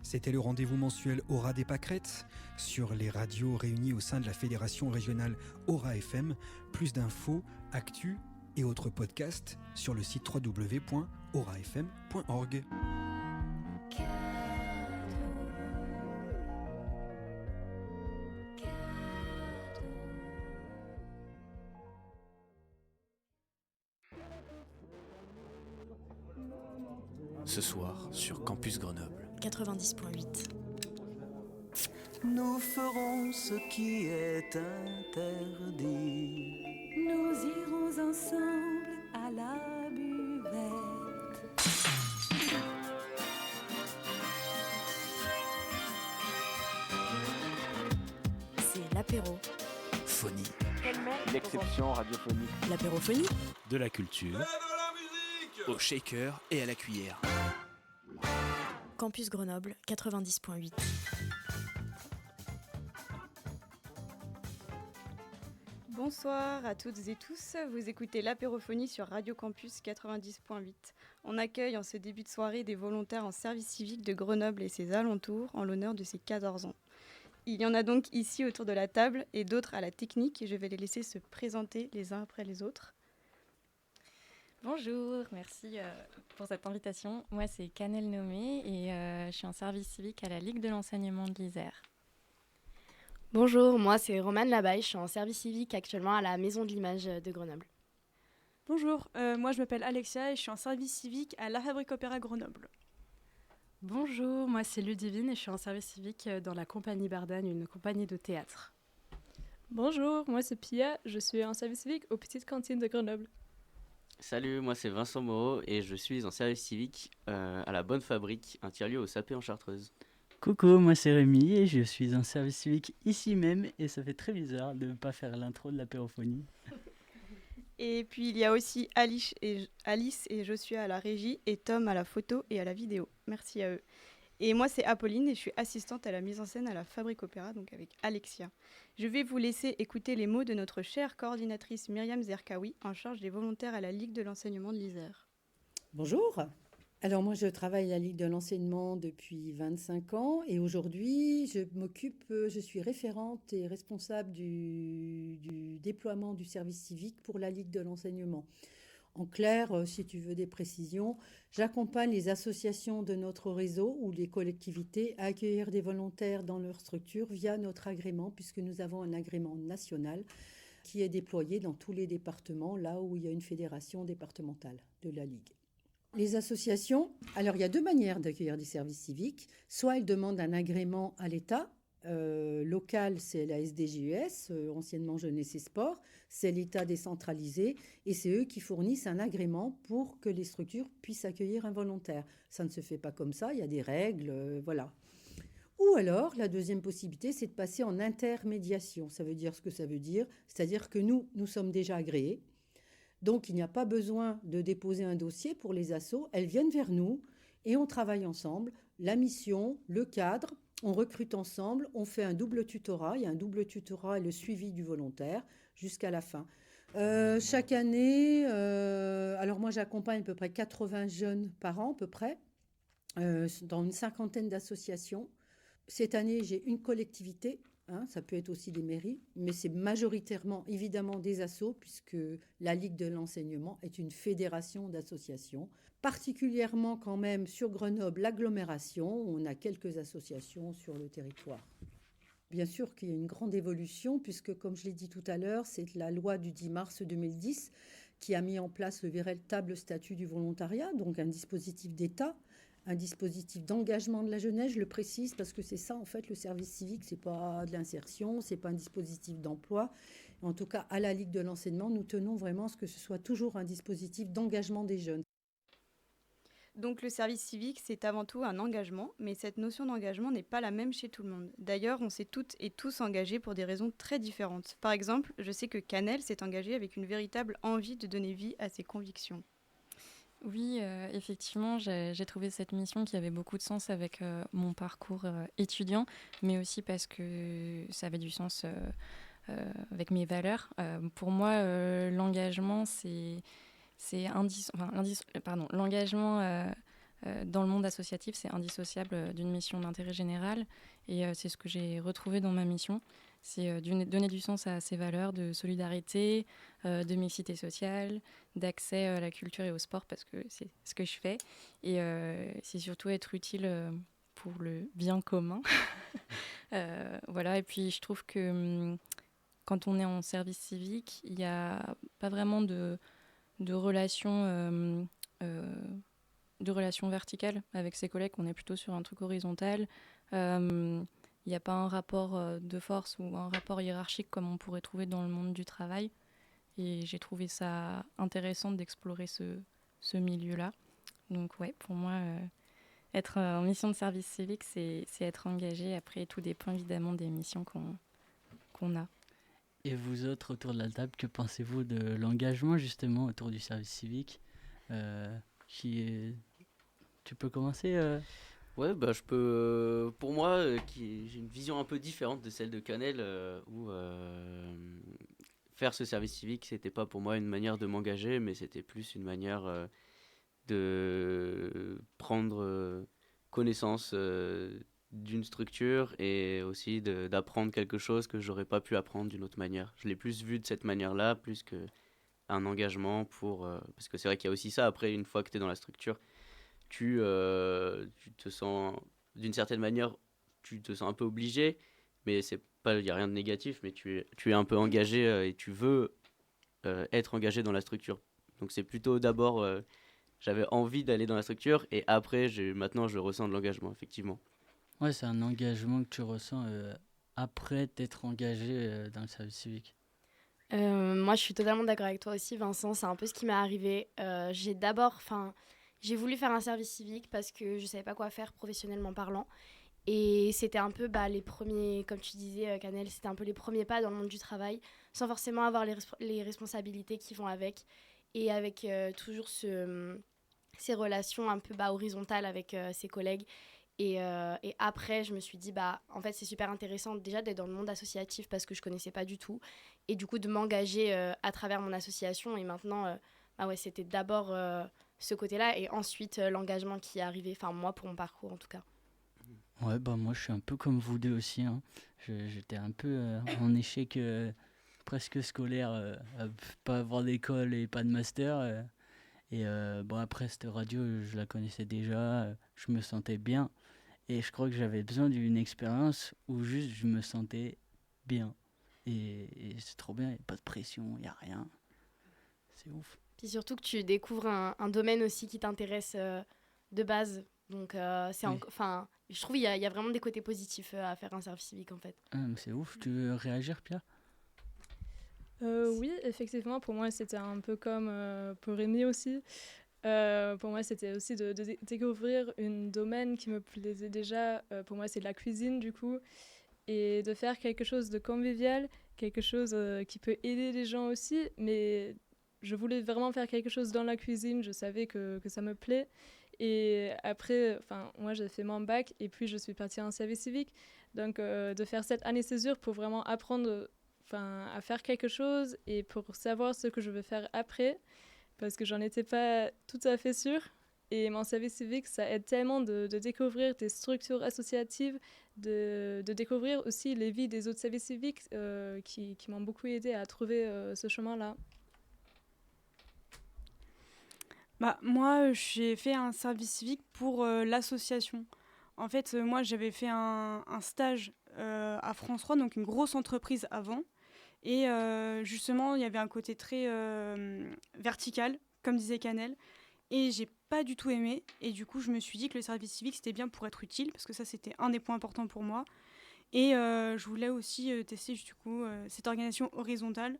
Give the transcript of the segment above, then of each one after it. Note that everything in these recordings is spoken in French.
C'était le rendez-vous mensuel Aura des Pâquerettes sur les radios réunies au sein de la fédération régionale Aura FM. Plus d'infos, actus et autres podcasts sur le site www.aurafm.org. Ce soir sur Campus Grenoble 90.8. Nous ferons ce qui est interdit. Nous irons ensemble à la buvette. C'est l'apéro. Phonie. L'exception radiophonique. L'apérophonie. De la culture. Au shaker et à la cuillère. Campus Grenoble 90.8. Bonsoir à toutes et tous, vous écoutez l'apérophonie sur Radio Campus 90.8. On accueille en ce début de soirée des volontaires en service civique de Grenoble et ses alentours en l'honneur de ses 14 ans. Il y en a donc ici autour de la table et d'autres à la technique et je vais les laisser se présenter les uns après les autres. Bonjour, merci pour cette invitation. Moi, c'est Canel Nommé et je suis en service civique à la Ligue de l'enseignement de l'Isère. Bonjour, moi c'est Romane Labaye, je suis en service civique actuellement à la Maison de l'Image de Grenoble. Bonjour, moi je m'appelle Alexia et je suis en service civique à La Fabrique Opéra Grenoble. Bonjour, moi c'est Ludivine et je suis en service civique dans la compagnie Bardagne, une compagnie de théâtre. Bonjour, moi c'est Pia, je suis en service civique aux Petites Cantines de Grenoble. Salut, moi c'est Vincent Moreau et je suis en service civique à la Bonne Fabrique, un tiers-lieu au Sapé en Chartreuse. Coucou, moi c'est Rémi et je suis en service civique ici même et ça fait très bizarre de ne pas faire l'intro de l'apérophonie. Et puis il y a aussi Alice et Joshua à la régie et Tom à la photo et à la vidéo. Merci à eux. Et moi c'est Apolline et je suis assistante à la mise en scène à la Fabrique Opéra, donc avec Alexia. Je vais vous laisser écouter les mots de notre chère coordinatrice Myriam Zerkaoui, en charge des volontaires à la Ligue de l'enseignement de l'Isère. Bonjour. Alors moi je travaille à la Ligue de l'enseignement depuis 25 ans et aujourd'hui je suis référente et responsable du déploiement du service civique pour la Ligue de l'enseignement. En clair, si tu veux des précisions, j'accompagne les associations de notre réseau ou les collectivités à accueillir des volontaires dans leur structure via notre agrément, puisque nous avons un agrément national qui est déployé dans tous les départements, là où il y a une fédération départementale de la Ligue. Les associations, alors il y a deux manières d'accueillir des services civiques. Soit elles demandent un agrément à l'État. Local, c'est la SDJES, anciennement Jeunesse et Sport, c'est l'État décentralisé et c'est eux qui fournissent un agrément pour que les structures puissent accueillir un volontaire. Ça ne se fait pas comme ça, il y a des règles, voilà. Ou alors, la deuxième possibilité, c'est de passer en intermédiation. Ça veut dire ce que ça veut dire, c'est-à-dire que nous sommes déjà agréés, donc il n'y a pas besoin de déposer un dossier pour les assos, elles viennent vers nous et on travaille ensemble, la mission, le cadre. On recrute ensemble, on fait un double tutorat. Il y a un double tutorat et le suivi du volontaire jusqu'à la fin. Chaque année, alors moi j'accompagne à peu près 80 jeunes par an, à peu près, dans une cinquantaine d'associations. Cette année, j'ai une collectivité, ça peut être aussi des mairies, mais c'est majoritairement évidemment des assos, puisque la Ligue de l'enseignement est une fédération d'associations. Particulièrement quand même sur Grenoble, l'agglomération, on a quelques associations sur le territoire. Bien sûr qu'il y a une grande évolution, puisque comme je l'ai dit tout à l'heure, c'est la loi du 10 mars 2010 qui a mis en place le véritable statut du volontariat, donc un dispositif d'État, un dispositif d'engagement de la jeunesse, je le précise parce que c'est ça en fait le service civique, c'est pas de l'insertion, c'est pas un dispositif d'emploi. En tout cas, à la Ligue de l'enseignement, nous tenons vraiment à ce que ce soit toujours un dispositif d'engagement des jeunes. Donc le service civique, c'est avant tout un engagement, mais cette notion d'engagement n'est pas la même chez tout le monde. D'ailleurs, on s'est toutes et tous engagés pour des raisons très différentes. Par exemple, je sais que Canel s'est engagé avec une véritable envie de donner vie à ses convictions. Oui, effectivement, j'ai trouvé cette mission qui avait beaucoup de sens avec mon parcours étudiant, mais aussi parce que ça avait du sens avec mes valeurs. Pour moi, l'engagement, l'engagement dans le monde associatif, c'est indissociable d'une mission d'intérêt général. Et c'est ce que j'ai retrouvé dans ma mission. C'est donner du sens à ces valeurs de solidarité, de mixité sociale, d'accès à la culture et au sport, parce que c'est ce que je fais. Et c'est surtout être utile pour le bien commun. Voilà. Et puis, je trouve que quand on est en service civique, il n'y a pas vraiment de relations verticales avec ses collègues. On est plutôt sur un truc horizontal. Il n'y a pas un rapport de force ou un rapport hiérarchique comme on pourrait trouver dans le monde du travail. Et j'ai trouvé ça intéressant d'explorer ce milieu-là. Donc ouais, pour moi, être en mission de service civique, c'est être engagé. Après, tout dépend évidemment des missions qu'on a. Et vous autres, autour de la table, que pensez-vous de l'engagement justement autour du service civique Tu peux commencer Ouais, bah, je peux. Pour moi, j'ai une vision un peu différente de celle de Canel, où faire ce service civique, c'était pas pour moi une manière de m'engager, mais c'était plus une manière de prendre connaissance d'une structure et aussi d'apprendre quelque chose que j'aurais pas pu apprendre d'une autre manière. Je l'ai plus vu de cette manière-là, plus qu'un engagement pour. Parce que c'est vrai qu'il y a aussi ça, après, une fois que tu es dans la structure. Tu te sens, d'une certaine manière, tu te sens un peu obligé, mais il n'y a rien de négatif, mais tu es un peu engagé et tu veux être engagé dans la structure. Donc c'est plutôt d'abord, j'avais envie d'aller dans la structure, et après, maintenant, je ressens de l'engagement, effectivement. Ouais, c'est un engagement que tu ressens après t'être engagé dans le service civique. Moi, je suis totalement d'accord avec toi aussi, Vincent. C'est un peu ce qui m'est arrivé. J'ai voulu faire un service civique parce que je ne savais pas quoi faire professionnellement parlant. Et c'était un peu les premiers, comme tu disais, Canel, c'était un peu les premiers pas dans le monde du travail, sans forcément avoir les responsabilités qui vont avec. Et avec toujours ces relations un peu horizontales avec ses collègues. Et après, je me suis dit, en fait, c'est super intéressant déjà d'être dans le monde associatif parce que je ne connaissais pas du tout. Et du coup, de m'engager à travers mon association. Et maintenant, c'était d'abord ce côté-là et ensuite l'engagement qui est arrivé, enfin moi pour mon parcours en tout cas. Ouais, moi je suis un peu comme vous deux aussi, hein. J'étais un peu en échec presque scolaire, pas avoir d'école et pas de master. Après cette radio, je la connaissais déjà, je me sentais bien. Et je crois que j'avais besoin d'une expérience où juste je me sentais bien. Et c'est trop bien, il n'y a pas de pression, il n'y a rien. C'est ouf. Puis surtout que tu découvres un domaine aussi qui t'intéresse de base. Donc, je trouve qu'il y a vraiment des côtés positifs à faire un service civique, en fait. C'est ouf. Tu veux réagir, Pierre ? Oui, effectivement, pour moi, c'était un peu comme pour Rémi aussi. Pour moi, c'était aussi de découvrir un domaine qui me plaisait déjà. Pour moi, c'est de la cuisine, du coup. Et de faire quelque chose de convivial, quelque chose qui peut aider les gens aussi, mais... Je voulais vraiment faire quelque chose dans la cuisine, je savais que ça me plaît. Et après, moi j'ai fait mon bac et puis je suis partie en service civique. Donc de faire cette année césure pour vraiment apprendre à faire quelque chose et pour savoir ce que je veux faire après, parce que j'en étais pas tout à fait sûre. Et mon service civique, ça aide tellement de découvrir des structures associatives, de découvrir aussi les vies des autres services civiques qui m'ont beaucoup aidé à trouver ce chemin-là. Moi, j'ai fait un service civique pour l'association. En fait, moi, j'avais fait un stage à France 3, donc une grosse entreprise avant. Et justement, il y avait un côté très vertical, comme disait Canel. Et j'ai pas du tout aimé. Et du coup, je me suis dit que le service civique, c'était bien pour être utile, parce que ça, c'était un des points importants pour moi. Et je voulais aussi tester, du coup, cette organisation horizontale,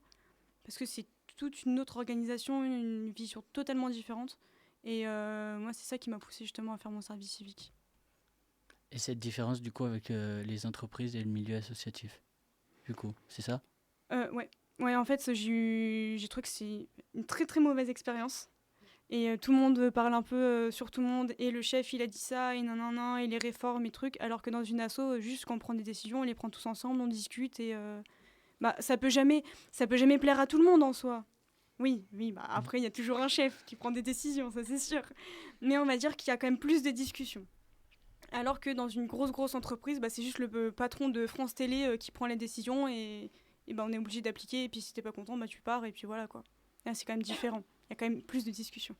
parce que c'est toute une autre organisation, une vision totalement différente. Et moi, c'est ça qui m'a poussée justement à faire mon service civique. Et cette différence, du coup, avec les entreprises et le milieu associatif, du coup, c'est ça ? Ouais, en fait, j'ai trouvé que c'est une très très mauvaise expérience. Et tout le monde parle un peu sur tout le monde. Et le chef, il a dit ça, et nanana, et les réformes et trucs. Alors que dans une asso, juste quand on prend des décisions, on les prend tous ensemble, on discute et... ça peut jamais plaire à tout le monde en soi. Oui, bah après, il y a toujours un chef qui prend des décisions, ça c'est sûr. Mais on va dire qu'il y a quand même plus de discussions. Alors que dans une grosse entreprise, c'est juste le patron de France Télé qui prend les décisions et on est obligé d'appliquer. Et puis si t'es pas content, tu pars et puis voilà quoi. Là, c'est quand même différent. Il y a quand même plus de discussions.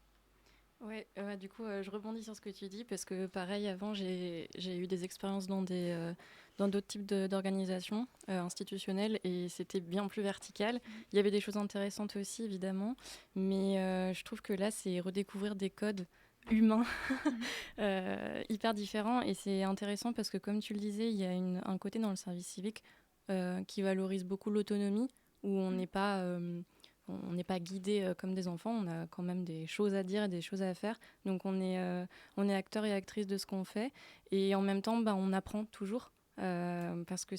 Ouais, du coup, je rebondis sur ce que tu dis parce que pareil, avant, j'ai eu des expériences dans d'autres types d'organisations institutionnelles et c'était bien plus vertical. Il y avait des choses intéressantes aussi, évidemment, mais je trouve que là, c'est redécouvrir des codes humains hyper différents et c'est intéressant parce que, comme tu le disais, il y a un côté dans le service civique qui valorise beaucoup l'autonomie où on n'est pas... on n'est pas guidé comme des enfants, on a quand même des choses à dire et des choses à faire. Donc on est acteur et actrice de ce qu'on fait. Et en même temps, on apprend toujours. Parce que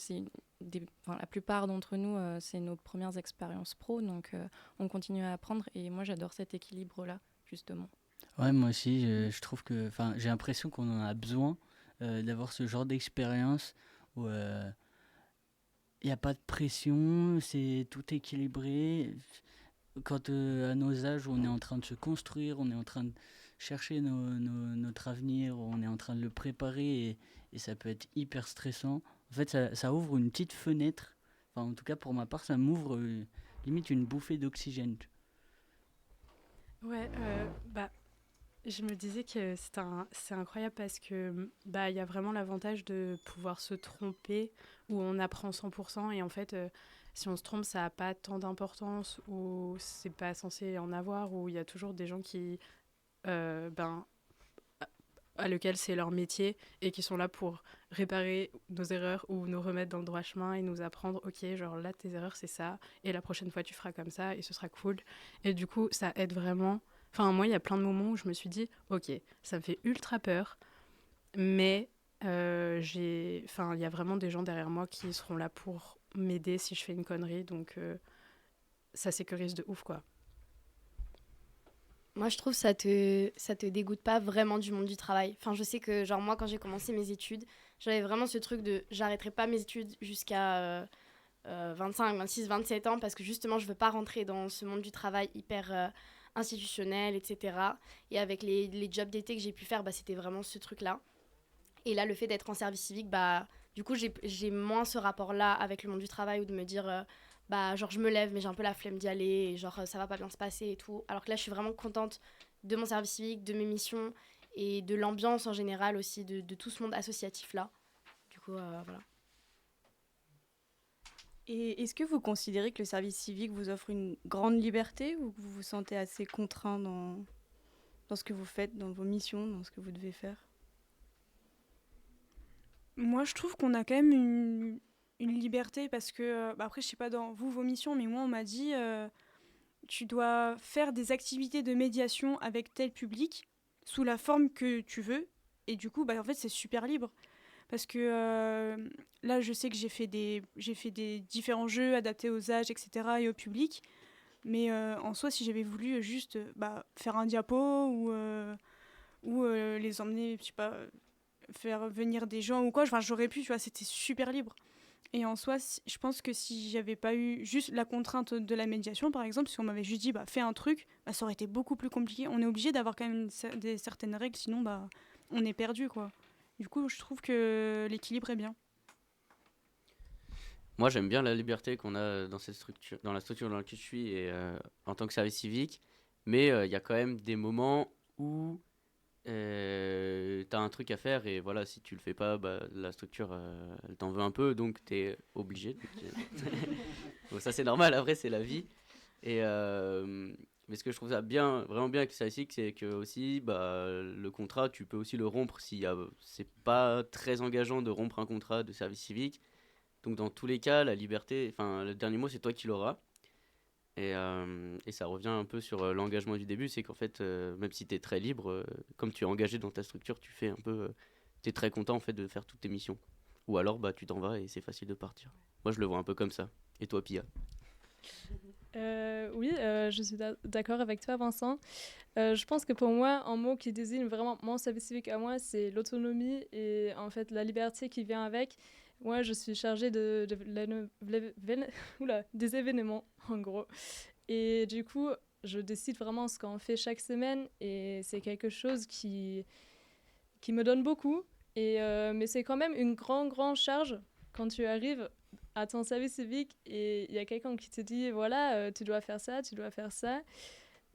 la plupart d'entre nous, c'est nos premières expériences pro. Donc on continue à apprendre. Et moi, j'adore cet équilibre-là, justement. Ouais, moi aussi, je trouve que... j'ai l'impression qu'on en a besoin d'avoir ce genre d'expérience où... il n'y a pas de pression, c'est tout équilibré. Quand à nos âges, on est en train de se construire, on est en train de chercher notre avenir, on est en train de le préparer et ça peut être hyper stressant. En fait, ça ouvre une petite fenêtre. En tout cas, pour ma part, ça m'ouvre limite une bouffée d'oxygène. Ouais, je me disais que c'est incroyable parce que il y a vraiment l'avantage de pouvoir se tromper où on apprend 100% et en fait si on se trompe ça n'a pas tant d'importance ou c'est pas censé en avoir ou il y a toujours des gens qui à lequel c'est leur métier et qui sont là pour réparer nos erreurs ou nous remettre dans le droit chemin et nous apprendre ok genre là tes erreurs c'est ça et la prochaine fois tu feras comme ça et ce sera cool et du coup ça aide vraiment. Enfin, moi, il y a plein de moments où je me suis dit, ok, ça me fait ultra peur, mais il y a vraiment des gens derrière moi qui seront là pour m'aider si je fais une connerie, donc ça sécurise de ouf, quoi. Moi, je trouve que ça te dégoûte pas vraiment du monde du travail. Enfin, je sais que, genre, moi, quand j'ai commencé mes études, j'avais vraiment ce truc de j'arrêterai pas mes études jusqu'à 25, 26, 27 ans parce que justement, je veux pas rentrer dans ce monde du travail hyper... institutionnel, etc. Et avec les jobs d'été que j'ai pu faire, c'était vraiment ce truc-là. Et là, le fait d'être en service civique, du coup, j'ai moins ce rapport-là avec le monde du travail ou de me dire, genre, je me lève, mais j'ai un peu la flemme d'y aller, et genre, ça va pas bien se passer et tout. Alors que là, je suis vraiment contente de mon service civique, de mes missions et de l'ambiance en général aussi, de tout ce monde associatif-là. Du coup, voilà. Et est-ce que vous considérez que le service civique vous offre une grande liberté ou que vous vous sentez assez contraint dans ce que vous faites, dans vos missions, dans ce que vous devez faire ? Moi, je trouve qu'on a quand même une liberté parce que, après, je sais pas dans vos missions, mais moi, on m'a dit tu dois faire des activités de médiation avec tel public sous la forme que tu veux. Et du coup, en fait, c'est super libre. Parce que là, je sais que j'ai fait des différents jeux adaptés aux âges, etc. et au public. Mais en soi, si j'avais voulu juste faire un diapo ou les emmener, je sais pas, faire venir des gens ou quoi, j'aurais pu, tu vois, c'était super libre. Et en soi, je pense que si j'avais pas eu juste la contrainte de la médiation, par exemple, si on m'avait juste dit fais un truc, ça aurait été beaucoup plus compliqué. On est obligé d'avoir quand même certaines règles, sinon on est perdu, quoi. Du coup, je trouve que l'équilibre est bien. Moi, j'aime bien la liberté qu'on a dans cette structure, dans la structure dans laquelle je suis et en tant que service civique. Mais il y a quand même des moments où tu as un truc à faire et voilà, si tu le fais pas, la structure, elle t'en veut un peu, donc tu es obligé. Bon, ça, c'est normal, après, c'est la vie. Et... mais ce que je trouve ça bien, vraiment bien avec le service civique, c'est que aussi, le contrat, tu peux aussi le rompre c'est pas très engageant de rompre un contrat de service civique. Donc dans tous les cas, la liberté, le dernier mot, c'est toi qui l'auras. Et ça revient un peu sur l'engagement du début, c'est qu'en fait, même si tu es très libre, comme tu es engagé dans ta structure, tu fais un peu, tu es très content en fait de faire toutes tes missions. Ou alors, tu t'en vas et c'est facile de partir. Moi, je le vois un peu comme ça. Et toi, Pia ? Oui, je suis d'accord avec toi, Vincent. Je pense que pour moi, un mot qui désigne vraiment mon service civique à moi, c'est l'autonomie et en fait la liberté qui vient avec. Moi, je suis chargée des événements, en gros. Et du coup, je décide vraiment ce qu'on fait chaque semaine et c'est quelque chose qui me donne beaucoup. Mais c'est quand même une grande charge quand tu arrives à ton service civique et il y a quelqu'un qui te dit voilà, tu dois faire ça, tu dois faire ça.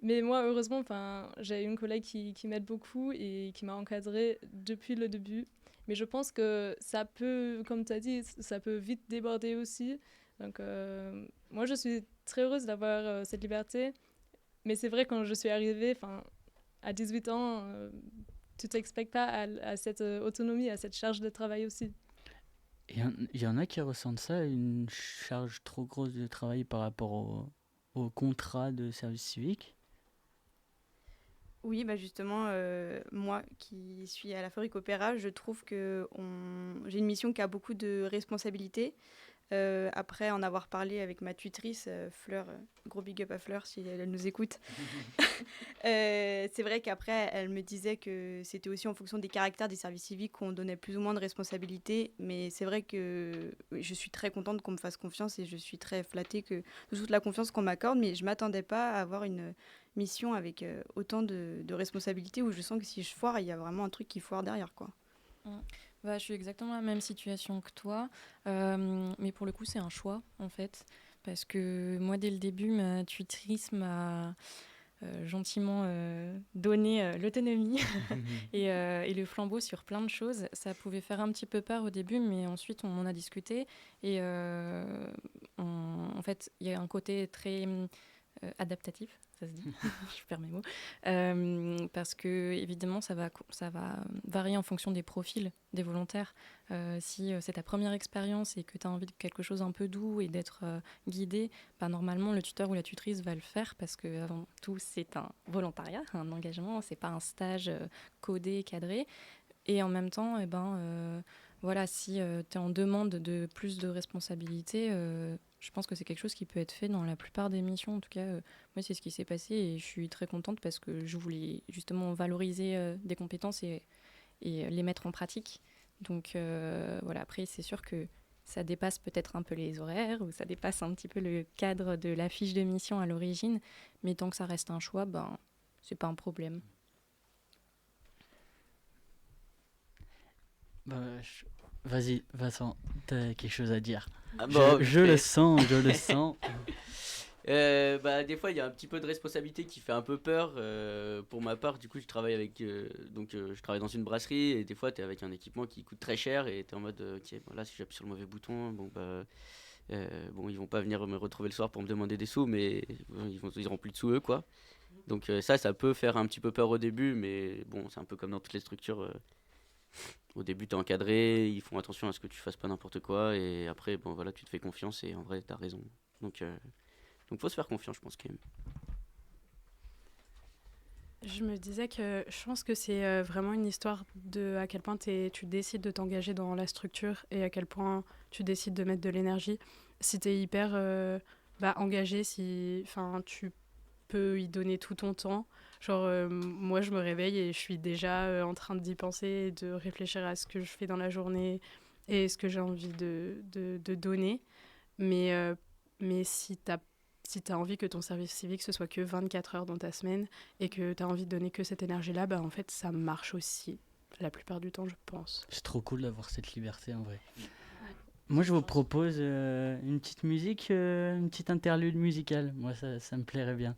Mais moi, heureusement, j'ai une collègue qui m'aide beaucoup et qui m'a encadrée depuis le début. Mais je pense que ça peut, comme tu as dit, ça peut vite déborder aussi. Donc, moi, je suis très heureuse d'avoir cette liberté. Mais c'est vrai, quand je suis arrivée, à 18 ans, tu t'expectes pas à cette autonomie, à cette charge de travail aussi. Il y en a qui ressentent ça, une charge trop grosse de travail par rapport au contrat de service civique. Oui, justement, moi qui suis à la Fabrique Opéra, je trouve que j'ai une mission qui a beaucoup de responsabilités. Après en avoir parlé avec ma tutrice, Fleur, gros big up à Fleur si elle nous écoute. C'est vrai qu'après, elle me disait que c'était aussi en fonction des caractères des services civiques qu'on donnait plus ou moins de responsabilités. Mais c'est vrai que je suis très contente qu'on me fasse confiance et je suis très flattée de toute la confiance qu'on m'accorde. Mais je ne m'attendais pas à avoir une mission avec autant de responsabilités où je sens que si je foire, il y a vraiment un truc qui foire derrière, quoi. Je suis exactement dans la même situation que toi, mais pour le coup c'est un choix en fait, parce que moi dès le début ma tutrice m'a gentiment donné l'autonomie et le flambeau sur plein de choses. Ça pouvait faire un petit peu peur au début, mais ensuite on en a discuté et en fait il y a un côté très adaptatif, ça se dit, je perds mes mots, parce que évidemment ça va varier en fonction des profils des volontaires. Si c'est ta première expérience et que tu as envie de quelque chose un peu doux et d'être guidé, normalement le tuteur ou la tutrice va le faire parce que avant tout c'est un volontariat, un engagement, c'est pas un stage codé, cadré. Et en même temps, voilà, si tu es en demande de plus de responsabilités, je pense que c'est quelque chose qui peut être fait dans la plupart des missions. En tout cas, moi, c'est ce qui s'est passé et je suis très contente parce que je voulais justement valoriser des compétences et les mettre en pratique. Donc voilà, après, c'est sûr que ça dépasse peut-être un peu les horaires ou ça dépasse un petit peu le cadre de la fiche de mission à l'origine, mais tant que ça reste un choix, c'est pas un problème. Vas-y, Vincent, t'as quelque chose à dire. Je le sens. Des fois, il y a un petit peu de responsabilité qui fait un peu peur. Pour ma part, du coup, je travaille je travaille dans une brasserie et des fois, tu es avec un équipement qui coûte très cher et tu es en mode, ok, là, si j'appuie sur le mauvais bouton, ils vont pas venir me retrouver le soir pour me demander des sous, mais ils auront plus de sous eux, quoi. Donc ça peut faire un petit peu peur au début, mais bon, c'est un peu comme dans toutes les structures. Au début, t'es encadré, ils font attention à ce que tu fasses pas n'importe quoi, et après, tu te fais confiance, et en vrai, t'as raison. Donc faut se faire confiance, je pense, quand même. Je me disais que je pense que c'est vraiment une histoire de à quel point tu décides de t'engager dans la structure, et à quel point tu décides de mettre de l'énergie. Si t'es hyper engagé, si tu peux y donner tout ton temps. Genre, moi, je me réveille et je suis déjà en train d'y penser et de réfléchir à ce que je fais dans la journée et ce que j'ai envie de donner. Mais si t'as envie que ton service civique, ce soit que 24 heures dans ta semaine et que t'as envie de donner que cette énergie-là, en fait, ça marche aussi la plupart du temps, je pense. C'est trop cool d'avoir cette liberté, en vrai. Moi, je vous propose une petite musique, une petite interlude musicale. Moi, ça me plairait bien.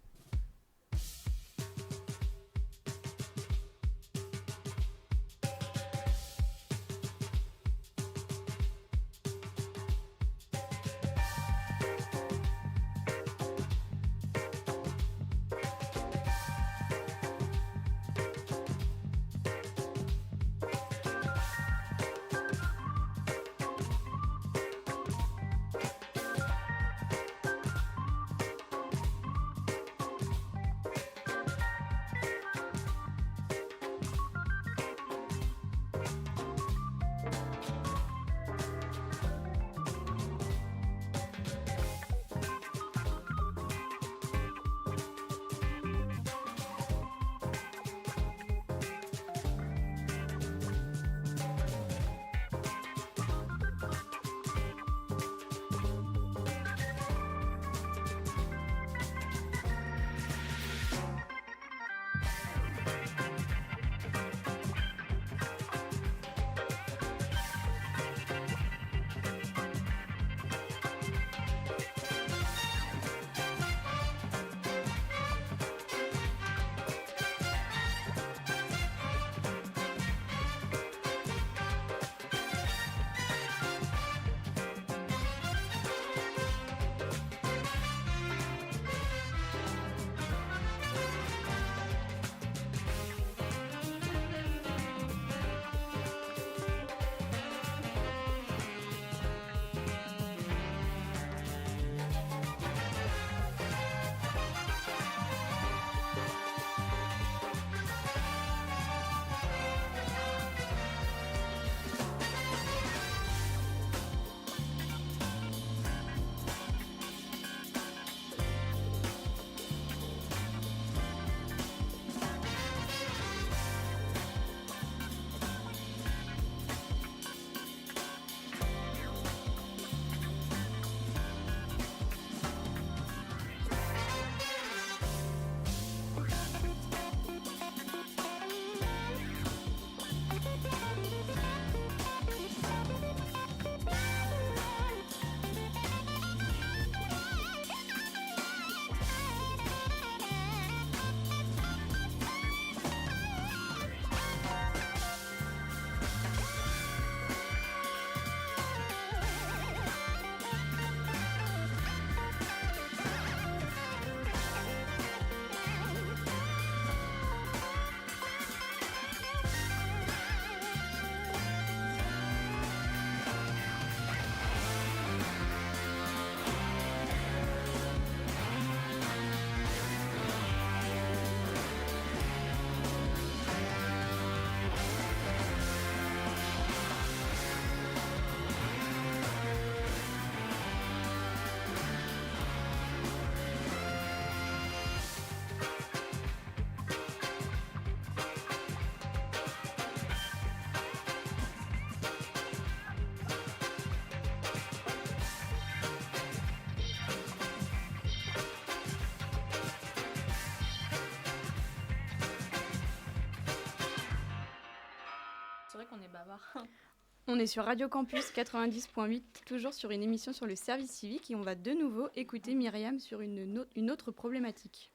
On est sur Radio Campus 90.8, toujours sur une émission sur le service civique et on va de nouveau écouter Myriam sur une autre problématique.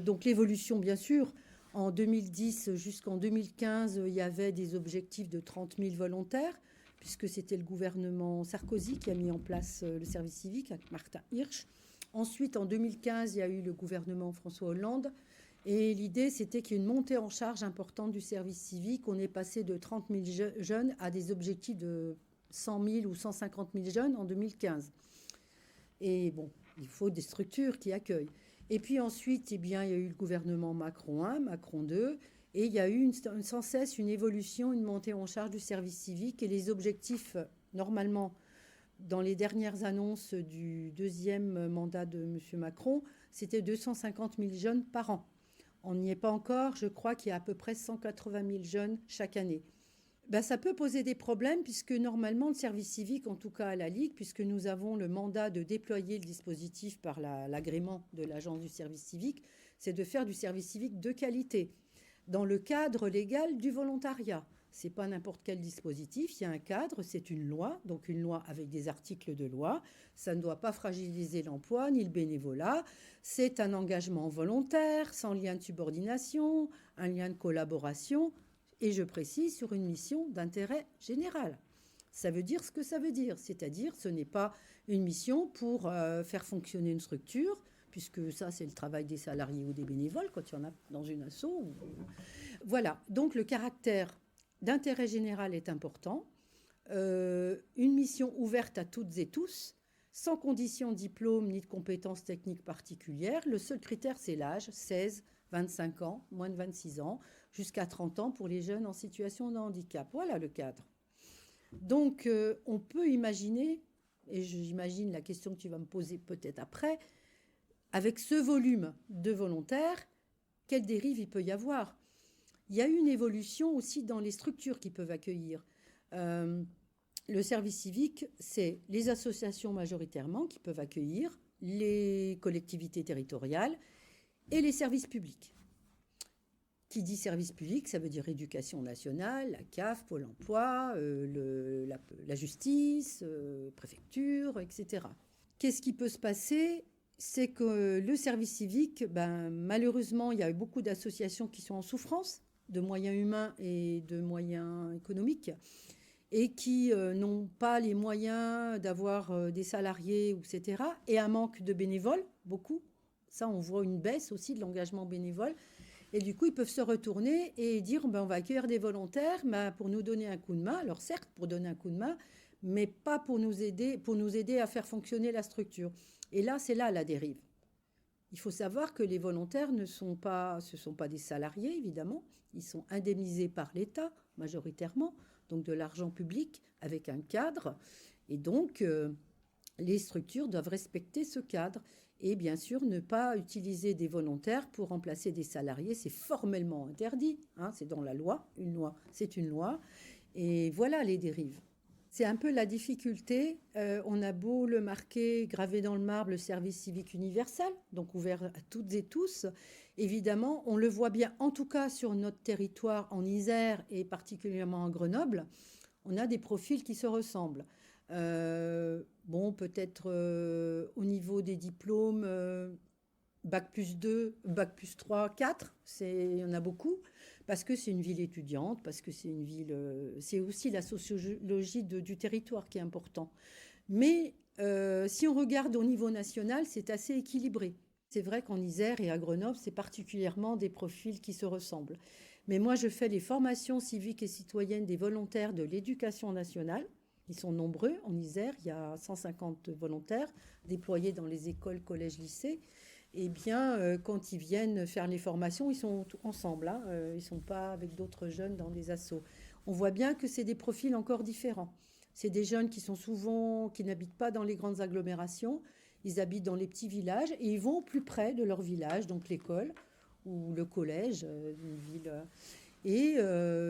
Donc l'évolution, bien sûr. En 2010 jusqu'en 2015, il y avait des objectifs de 30 000 volontaires, puisque c'était le gouvernement Sarkozy qui a mis en place le service civique avec Martin Hirsch. Ensuite, en 2015, il y a eu le gouvernement François Hollande. Et l'idée, c'était qu'il y ait une montée en charge importante du service civique. On est passé de 30 000 jeunes à des objectifs de 100 000 ou 150 000 jeunes en 2015. Et bon, il faut des structures qui accueillent. Et puis ensuite, il y a eu le gouvernement Macron 1, Macron 2, et il y a eu sans cesse une évolution, une montée en charge du service civique. Et les objectifs, normalement, dans les dernières annonces du deuxième mandat de M. Macron, c'était 250 000 jeunes par an. On n'y est pas encore, je crois qu'il y a à peu près 180 000 jeunes chaque année. Ça peut poser des problèmes puisque normalement le service civique, en tout cas à la Ligue, puisque nous avons le mandat de déployer le dispositif par l'agrément de l'agence du service civique, c'est de faire du service civique de qualité, dans le cadre légal du volontariat. Ce n'est pas n'importe quel dispositif, il y a un cadre, c'est une loi, donc une loi avec des articles de loi. Ça ne doit pas fragiliser l'emploi ni le bénévolat. C'est un engagement volontaire, sans lien de subordination, un lien de collaboration, et je précise, sur une mission d'intérêt général. Ça veut dire ce que ça veut dire, c'est-à-dire ce n'est pas une mission pour faire fonctionner une structure, puisque ça, c'est le travail des salariés ou des bénévoles, quand il y en a dans une asso. Voilà, donc le caractère d'intérêt général est important. Une mission ouverte à toutes et tous, sans condition de diplôme ni de compétences techniques particulières. Le seul critère, c'est l'âge, 16, 25 ans, moins de 26 ans, jusqu'à 30 ans pour les jeunes en situation de handicap. Voilà le cadre. Donc, on peut imaginer, et j'imagine la question que tu vas me poser peut-être après, avec ce volume de volontaires, quelle dérive il peut y avoir ? Il y a eu une évolution aussi dans les structures qui peuvent accueillir. Le service civique, c'est les associations majoritairement qui peuvent accueillir, les collectivités territoriales et les services publics. Qui dit service public, ça veut dire éducation nationale, la CAF, Pôle emploi, la justice, préfecture, etc. Qu'est-ce qui peut se passer ? C'est que le service civique, malheureusement, il y a eu beaucoup d'associations qui sont en souffrance de moyens humains et de moyens économiques, et qui n'ont pas les moyens d'avoir des salariés, etc., et un manque de bénévoles, beaucoup. Ça, on voit une baisse aussi de l'engagement bénévole. Et du coup, ils peuvent se retourner et dire, on va accueillir des volontaires pour nous donner un coup de main. Alors certes, pour donner un coup de main, mais pas pour nous aider à faire fonctionner la structure. Et là, c'est là la dérive. Il faut savoir que les volontaires ce sont pas des salariés, évidemment. Ils sont indemnisés par l'État, majoritairement, donc de l'argent public, avec un cadre. Et donc, les structures doivent respecter ce cadre. Et bien sûr, ne pas utiliser des volontaires pour remplacer des salariés. C'est formellement interdit. C'est dans la loi. Une loi, c'est une loi. Et voilà les dérives. C'est un peu la difficulté. On a beau le marquer, gravé dans le marbre, le service civique universel, donc ouvert à toutes et tous. Évidemment, on le voit bien, en tout cas sur notre territoire en Isère et particulièrement à Grenoble, on a des profils qui se ressemblent. Peut-être au niveau des diplômes, Bac plus 2, Bac plus 3, 4, il y en a beaucoup, parce que c'est une ville étudiante, parce que c'est une ville... c'est aussi la sociologie du territoire qui est important. Mais si on regarde au niveau national, c'est assez équilibré. C'est vrai qu'en Isère et à Grenoble, c'est particulièrement des profils qui se ressemblent. Mais moi, je fais les formations civiques et citoyennes des volontaires de l'éducation nationale. Ils sont nombreux. En Isère, il y a 150 volontaires déployés dans les écoles, collèges, lycées. Eh bien, quand ils viennent faire les formations, ils sont ensemble. Ils ne sont pas avec d'autres jeunes dans des assos. On voit bien que c'est des profils encore différents. C'est des jeunes qui n'habitent pas dans les grandes agglomérations. Ils habitent dans les petits villages et ils vont au plus près de leur village, donc l'école ou le collège d'une ville. Et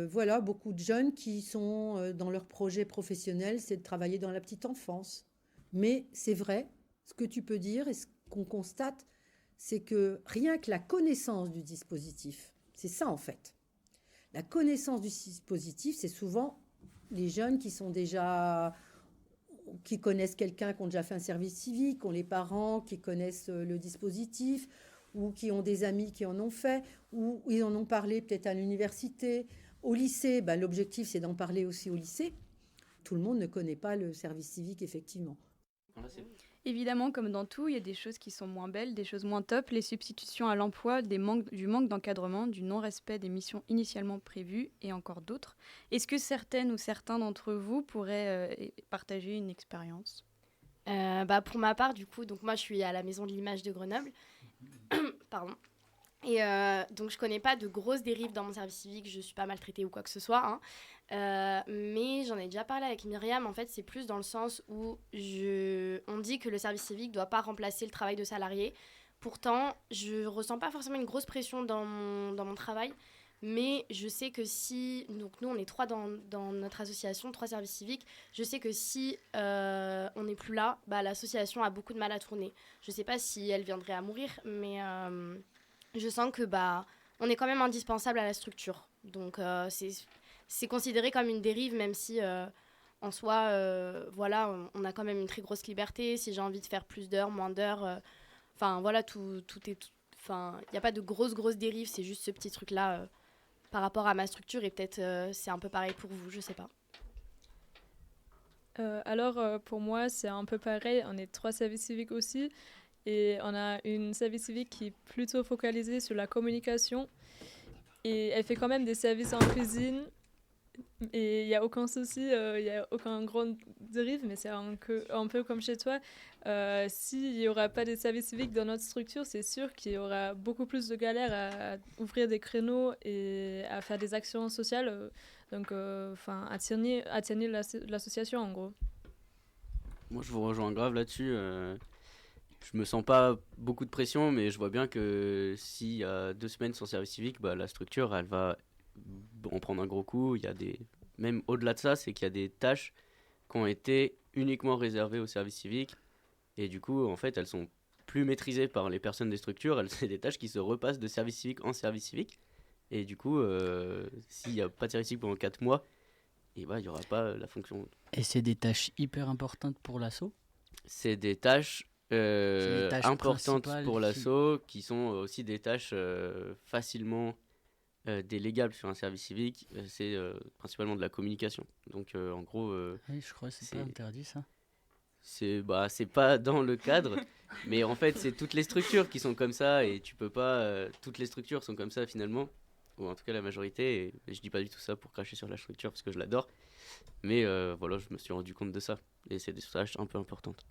voilà, beaucoup de jeunes qui sont dans leur projet professionnel, c'est de travailler dans la petite enfance. Mais c'est vrai, ce que tu peux dire et ce qu'on constate, c'est que rien que la connaissance du dispositif, c'est ça en fait. La connaissance du dispositif, c'est souvent les jeunes qui connaissent quelqu'un qui ont déjà fait un service civique, ont les parents qui connaissent le dispositif, ou qui ont des amis qui en ont fait, ou ils en ont parlé peut-être à l'université. Au lycée, l'objectif, c'est d'en parler aussi au lycée. Tout le monde ne connaît pas le service civique, effectivement. Évidemment, comme dans tout, il y a des choses qui sont moins belles, des choses moins top, les substitutions à l'emploi, du manque d'encadrement, du non-respect des missions initialement prévues et encore d'autres. Est-ce que certaines ou certains d'entre vous pourraient partager une expérience ? Pour ma part, du coup, donc moi je suis à la Maison de l'Image de Grenoble. Pardon. Et donc je connais pas de grosses dérives dans mon service civique, je suis pas maltraitée ou quoi que ce soit, hein. Mais j'en ai déjà parlé avec Myriam. En fait, c'est plus dans le sens où on dit que le service civique doit pas remplacer le travail de salarié. Pourtant, je ressens pas forcément une grosse pression dans mon travail, mais je sais que donc nous on est 3 dans notre association, 3 services civiques, je sais que si on n'est plus là, l'association a beaucoup de mal à tourner. Je sais pas si elle viendrait à mourir, mais je sens que on est quand même indispensable à la structure. Donc c'est considéré comme une dérive, même si en soi, on a quand même une très grosse liberté. Si j'ai envie de faire plus d'heures, moins d'heures, tout est... Enfin, il n'y a pas de grosses dérives, c'est juste ce petit truc-là par rapport à ma structure. Et peut-être c'est un peu pareil pour vous, je sais pas. Alors, pour moi, c'est un peu pareil. On est 3 services civiques aussi. Et on a une service civique qui est plutôt focalisée sur la communication. Et elle fait quand même des services en cuisine. Et il n'y a aucun souci, il n'y a aucun grand dérive, mais c'est un peu comme chez toi. S'il n'y aura pas de service civique dans notre structure, c'est sûr qu'il y aura beaucoup plus de galères à ouvrir des créneaux et à faire des actions sociales. Donc, atteigner l'association, en gros. Moi, je vous rejoins grave là-dessus. Je me sens pas beaucoup de pression, mais je vois bien que s'il y a 2 semaines sans service civique, la structure, elle va en prendre un gros coup. Il y a même au-delà de ça, c'est qu'il y a des tâches qui ont été uniquement réservées au service civique. Et du coup, en fait, elles sont plus maîtrisées par les personnes des structures. C'est des tâches qui se repassent de service civique en service civique. Et du coup, s'il n'y a pas de service civique pendant 4 mois, il n'y aura pas la fonction. Et c'est des tâches hyper importantes pour l'asso ? C'est des tâches importantes pour l'asso, qui sont aussi des tâches facilement délégables sur un service civique. C'est principalement de la communication. Donc en gros... oui, je crois que c'est pas interdit ça. C'est pas dans le cadre, mais en fait c'est toutes les structures qui sont comme ça, et tu peux pas... toutes les structures sont comme ça finalement, ou en tout cas la majorité, et je dis pas du tout ça pour cracher sur la structure parce que je l'adore, mais je me suis rendu compte de ça, et c'est des tâches un peu importantes.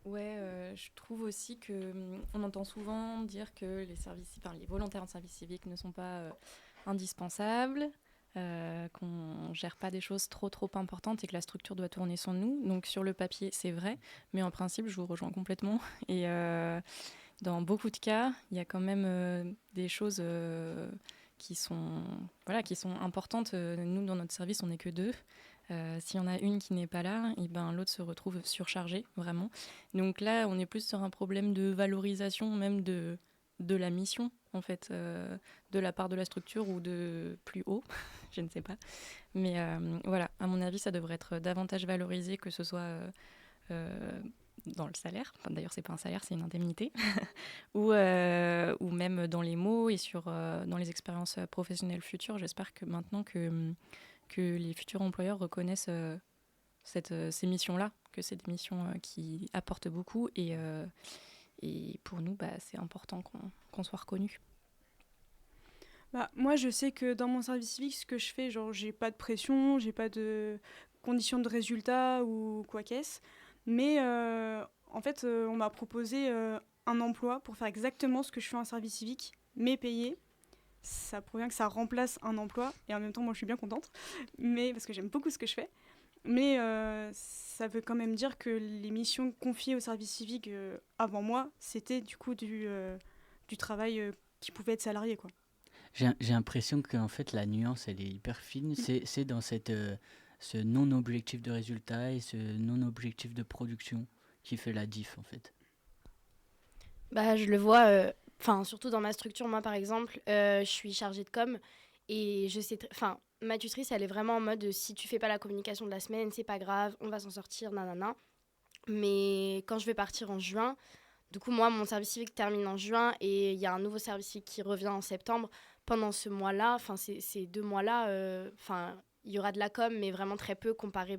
Ouais, je trouve aussi qu'on entend souvent dire que les volontaires en service civique ne sont pas indispensables, qu'on gère pas des choses trop importantes et que la structure doit tourner sans nous. Donc sur le papier, c'est vrai, mais en principe, je vous rejoins complètement. Et dans beaucoup de cas, il y a quand même des choses qui sont importantes. Nous, dans notre service, on n'est que 2. S'il y en a une qui n'est pas là, l'autre se retrouve surchargé, vraiment. Donc là, on est plus sur un problème de valorisation même de la mission, en fait, de la part de la structure ou de plus haut, je ne sais pas. Mais à mon avis, ça devrait être davantage valorisé, que ce soit dans le salaire. Enfin, d'ailleurs, c'est pas un salaire, c'est une indemnité. ou même dans les mots et dans les expériences professionnelles futures. J'espère que maintenant que les futurs employeurs reconnaissent ces missions-là, que c'est des missions qui apportent beaucoup, et pour nous, c'est important qu'on soit reconnu. Moi, je sais que dans mon service civique, ce que je fais, j'ai pas de pression, j'ai pas de conditions de résultat ou quoi qu'est-ce, mais en fait, on m'a proposé un emploi pour faire exactement ce que je fais en service civique, mais payé. Ça provient que ça remplace un emploi, et en même temps moi je suis bien contente, mais parce que j'aime beaucoup ce que je fais, mais ça veut quand même dire que les missions confiées au service civique avant moi, c'était du coup du travail qui pouvait être salarié, quoi. J'ai l'impression que en fait la nuance elle est hyper fine. C'est dans ce non-objectif de résultat et ce non-objectif de production qui fait la diff en fait. Je le vois, surtout dans ma structure, moi par exemple, je suis chargée de com, et je sais, ma tutrice, elle est vraiment en mode si tu fais pas la communication de la semaine, c'est pas grave, on va s'en sortir, nanana. Mais quand je vais partir en juin, du coup, moi, mon service civique termine en juin et il y a un nouveau service civique qui revient en septembre. Pendant ce mois-là, enfin ces 2 mois-là, il y aura de la com, mais vraiment très peu comparé,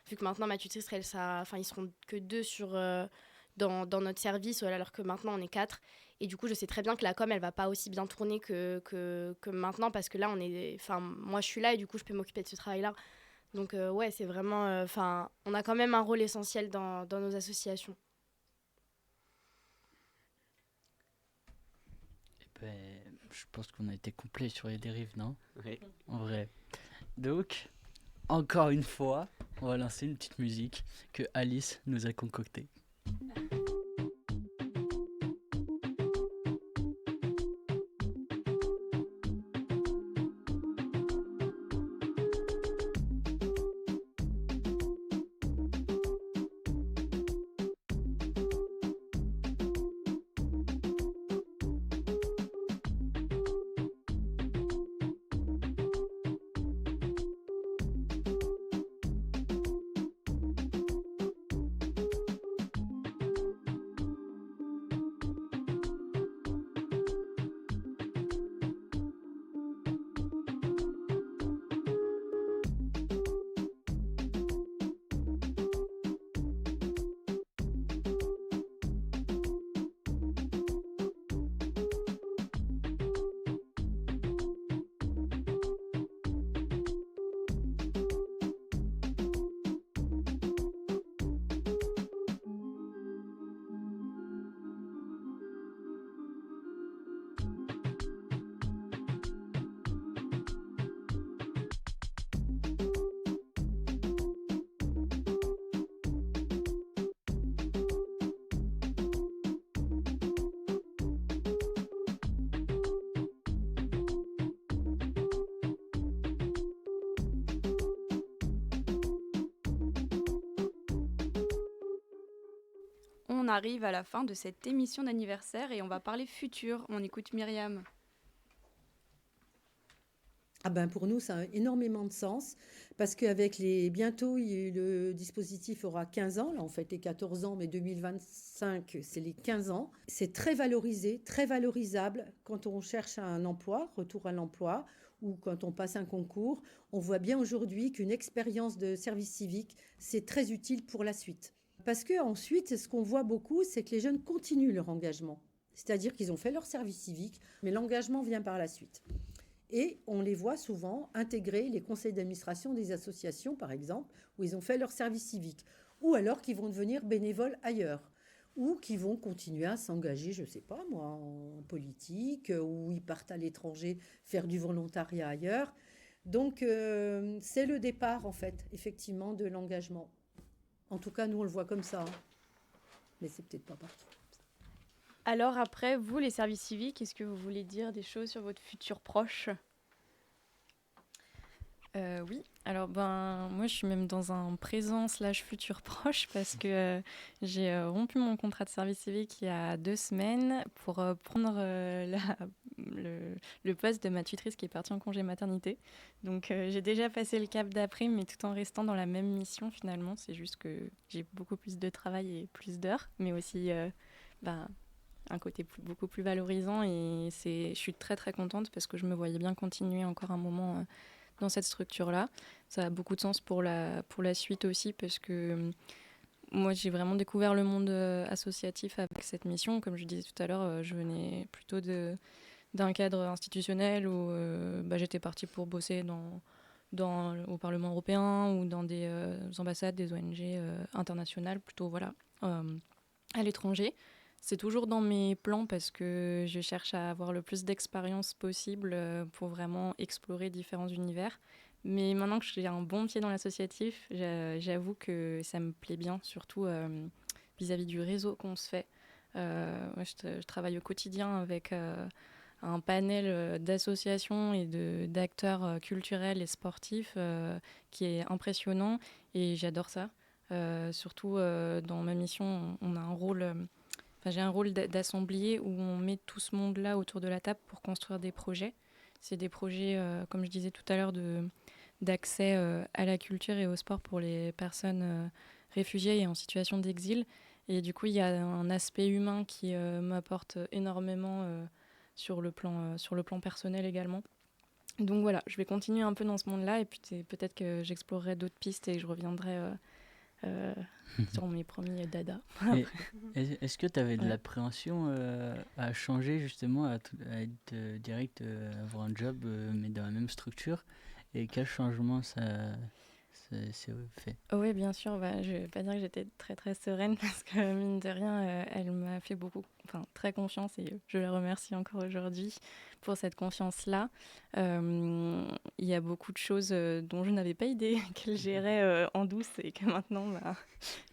vu que maintenant ma tutrice, ils seront que 2 dans notre service, alors que maintenant on est 4. Et du coup, je sais très bien que la com, elle va pas aussi bien tourner que maintenant, parce que là, moi je suis là et du coup, je peux m'occuper de ce travail-là. Donc ouais, c'est vraiment, on a quand même un rôle essentiel dans nos associations. Je pense qu'on a été complet sur les dérives, non? Oui. En vrai. Donc, encore une fois, on va lancer une petite musique que Alice nous a concoctée. On arrive à la fin de cette émission d'anniversaire et on va parler futur. On écoute Myriam. Ah ben pour nous, ça a énormément de sens parce qu'avec bientôt, le dispositif aura 15 ans. Là, on fait les 14 ans, mais 2025, c'est les 15 ans. C'est très valorisé, très valorisable quand on cherche un emploi, retour à l'emploi, ou quand on passe un concours. On voit bien aujourd'hui qu'une expérience de service civique, c'est très utile pour la suite. Parce qu'ensuite, ce qu'on voit beaucoup, c'est que les jeunes continuent leur engagement. C'est-à-dire qu'ils ont fait leur service civique, mais l'engagement vient par la suite. Et on les voit souvent intégrer les conseils d'administration des associations, par exemple, où ils ont fait leur service civique. Ou alors qu'ils vont devenir bénévoles ailleurs. Ou qu'ils vont continuer à s'engager, je ne sais pas moi, en politique, ou ils partent à l'étranger faire du volontariat ailleurs. Donc, c'est le départ, en fait, effectivement, de l'engagement. En tout cas, nous, on le voit comme ça. Mais c'est peut-être pas partout. Alors après, vous, les services civiques, est-ce que vous voulez dire des choses sur votre futur proche ? Oui, alors moi je suis même dans un présent / futur proche parce que j'ai rompu mon contrat de service civique il y a 2 semaines pour prendre le poste de ma tutrice qui est partie en congé maternité. Donc j'ai déjà passé le cap d'après, mais tout en restant dans la même mission finalement. C'est juste que j'ai beaucoup plus de travail et plus d'heures, mais aussi un côté beaucoup plus valorisant et je suis très très contente parce que je me voyais bien continuer encore un moment dans cette structure-là. Ça a beaucoup de sens pour la suite aussi parce que moi j'ai vraiment découvert le monde associatif avec cette mission. Comme je disais tout à l'heure, je venais plutôt d'un cadre institutionnel où j'étais partie pour bosser au Parlement européen ou dans des ambassades, des ONG internationales, plutôt à l'étranger. C'est toujours dans mes plans parce que je cherche à avoir le plus d'expérience possible pour vraiment explorer différents univers. Mais maintenant que j'ai un bon pied dans l'associatif, j'avoue que ça me plaît bien, surtout vis-à-vis du réseau qu'on se fait. Moi, je travaille au quotidien avec un panel d'associations et d'acteurs culturels et sportifs qui est impressionnant et j'adore ça. Surtout dans ma mission, on a un rôle... j'ai un rôle d'assemblier où on met tout ce monde-là autour de la table pour construire des projets. C'est des projets, comme je disais tout à l'heure, d'accès à la culture et au sport pour les personnes réfugiées et en situation d'exil. Et du coup, il y a un aspect humain qui m'apporte énormément sur le plan personnel également. Donc voilà, je vais continuer un peu dans ce monde-là et puis peut-être que j'explorerai d'autres pistes et que je reviendrai sur mes premiers dada. Est-ce que tu avais de l'appréhension à changer justement, à être direct, avoir un job mais dans la même structure? Et quel changement ça s'est fait? Oui, bien sûr. Je ne vais pas dire que j'étais très très sereine parce que mine de rien, elle m'a fait très confiance et je la remercie encore aujourd'hui pour cette confiance-là. Il y a beaucoup de choses dont je n'avais pas idée qu'elle gérait en douce et que maintenant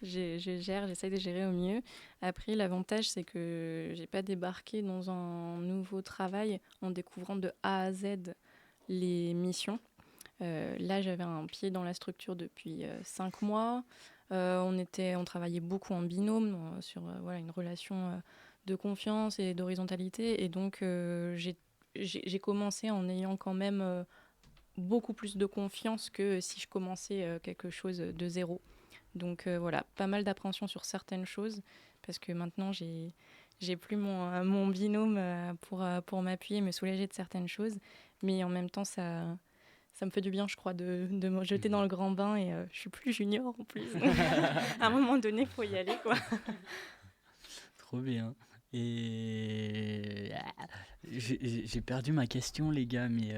j'essaye de gérer au mieux. Après, l'avantage, c'est que j'ai pas débarqué dans un nouveau travail en découvrant de A à Z les missions. Là, j'avais un pied dans la structure depuis 5 mois. On travaillait beaucoup en binôme sur une relation de confiance et d'horizontalité. Et donc, j'ai commencé en ayant quand même beaucoup plus de confiance que si je commençais quelque chose de zéro. Donc voilà, pas mal d'appréhension sur certaines choses parce que maintenant, j'ai plus mon binôme pour m'appuyer, me soulager de certaines choses. Mais en même temps, ça me fait du bien, je crois, de me jeter dans le grand bain et je suis plus junior en plus. À un moment donné, il faut y aller, quoi. Trop bien. Et j'ai perdu ma question, les gars, mais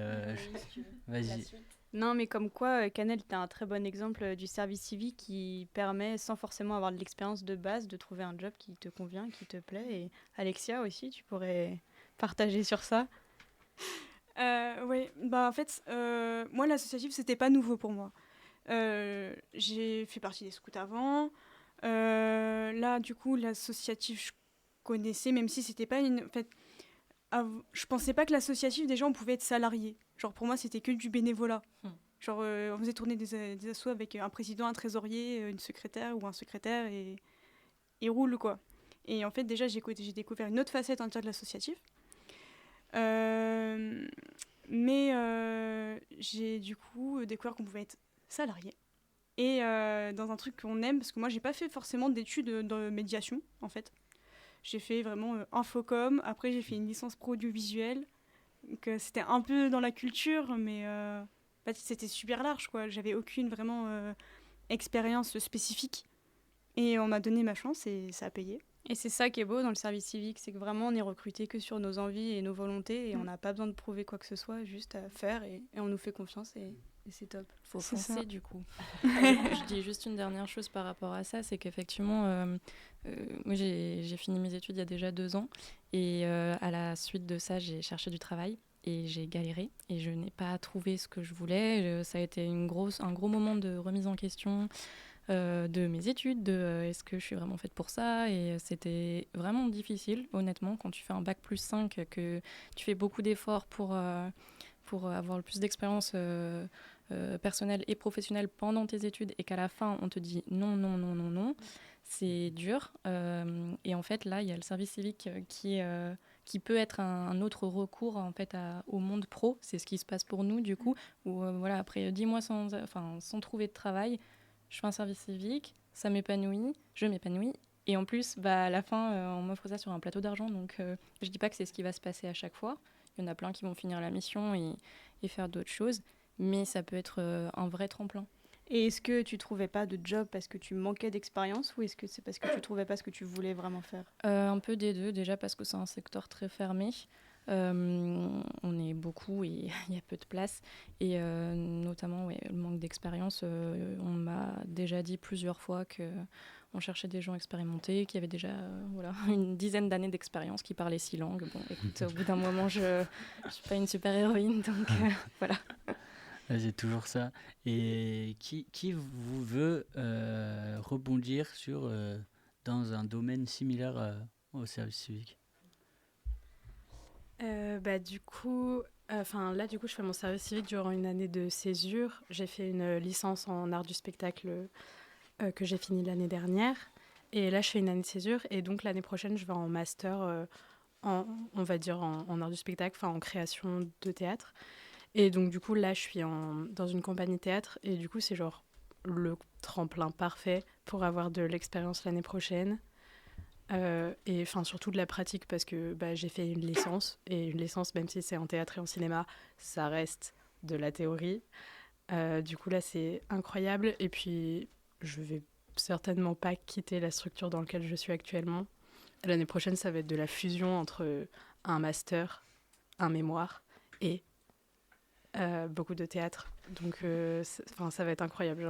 vas-y. Non, mais comme quoi, Canel, tu as un très bon exemple du service civique qui permet, sans forcément avoir de l'expérience de base, de trouver un job qui te convient, qui te plaît. Et Alexia aussi, tu pourrais partager sur ça. Oui, en fait, moi, l'associatif, c'était pas nouveau pour moi. J'ai fait partie des scouts avant. Là, du coup, l'associatif, je connaissais, même si c'était pas une... En fait, je pensais pas que l'associatif, déjà, on pouvait être salarié. Genre, pour moi, c'était que du bénévolat. Genre, on faisait tourner des assos avec un président, un trésorier, une secrétaire ou un secrétaire et roule, quoi. Et en fait, déjà, j'ai découvert une autre facette entière de l'associatif. Mais j'ai du coup découvert qu'on pouvait être salarié et dans un truc qu'on aime, parce que moi j'ai pas fait forcément d'études de médiation en fait. J'ai fait vraiment infocom, après j'ai fait une licence pro audiovisuel, donc c'était un peu dans la culture, mais c'était super large quoi. J'avais aucune vraiment expérience spécifique et on m'a donné ma chance et ça a payé. Et c'est ça qui est beau dans le service civique, c'est que vraiment on est recruté que sur nos envies et nos volontés et on n'a pas besoin de prouver quoi que ce soit, juste à faire et on nous fait confiance et c'est top. Faut foncer du coup. Je dis juste une dernière chose par rapport à ça, c'est qu'effectivement, moi j'ai fini mes études il y a déjà 2 ans et à la suite de ça j'ai cherché du travail et j'ai galéré et je n'ai pas trouvé ce que je voulais. Ça a été un gros moment de remise en question. De mes études, est-ce que je suis vraiment faite pour ça, et c'était vraiment difficile honnêtement quand tu fais un bac+5, que tu fais beaucoup d'efforts pour avoir le plus d'expérience personnelle et professionnelle pendant tes études et qu'à la fin on te dit non, c'est dur. Et en fait là il y a le service civique qui peut être un autre recours en fait au monde pro. C'est ce qui se passe pour nous du coup, où après 10 mois sans trouver de travail, je fais un service civique, ça m'épanouit, je m'épanouis. Et en plus, à la fin, on m'offre ça sur un plateau d'argent. Donc, je dis pas que c'est ce qui va se passer à chaque fois. Il y en a plein qui vont finir la mission et faire d'autres choses. Mais ça peut être un vrai tremplin. Et est-ce que tu trouvais pas de job parce que tu manquais d'expérience ou est-ce que c'est parce que tu trouvais pas ce que tu voulais vraiment faire ? Un peu des deux. Déjà parce que c'est un secteur très fermé. On est beaucoup et il y a peu de place et notamment le manque d'expérience. On m'a déjà dit plusieurs fois qu'on cherchait des gens expérimentés qui avaient déjà une dizaine d'années d'expérience, qui parlaient 6 langues. Bon, écoute, au bout d'un moment, je suis pas une super héroïne, donc voilà. C'est toujours ça. Et qui vous veut rebondir dans un domaine similaire au service civique ? Du coup, je fais mon service civique durant une année de césure. J'ai fait une licence en art du spectacle que j'ai fini l'année dernière. Et là, je fais une année de césure. Et donc, l'année prochaine, je vais en master on va dire en art du spectacle, en création de théâtre. Et donc du coup là je suis dans une compagnie théâtre et du coup c'est genre le tremplin parfait pour avoir de l'expérience l'année prochaine. Et surtout de la pratique parce que j'ai fait une licence et une licence, même si c'est en théâtre et en cinéma, ça reste de la théorie. Du coup là c'est incroyable et puis je vais certainement pas quitter la structure dans laquelle je suis actuellement. L'année prochaine ça va être de la fusion entre un master, un mémoire et beaucoup de théâtre. Donc ça va être incroyable.